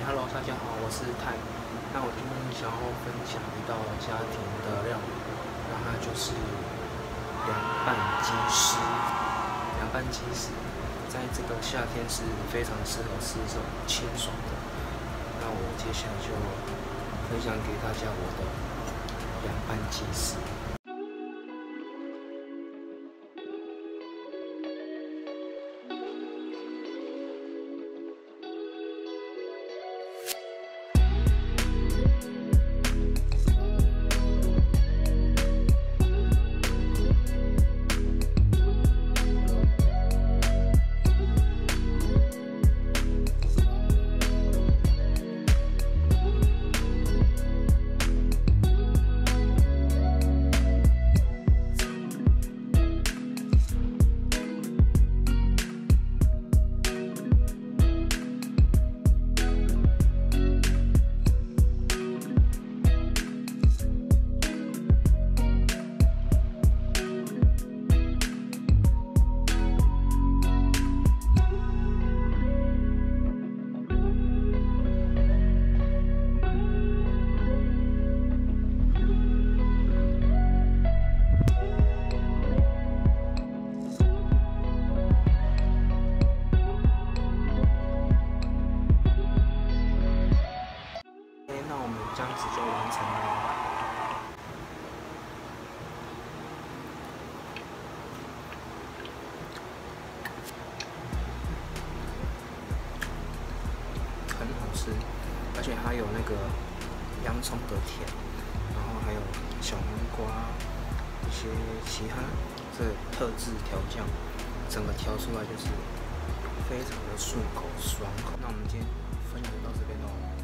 Hello，大家好，我是泰。那我今天想要分享一道家庭的料理，那它就是凉拌鸡丝。凉拌鸡丝在这个夏天是非常适合吃这种清爽的。那我接下来就分享给大家我的凉拌鸡丝。那我们这样子就完成了。很好吃，而且还有那个洋葱的甜，然后还有小黄瓜，一些其他这特制调酱，整个调出来就是非常的顺口爽口。那我们今天分享就到这边喽。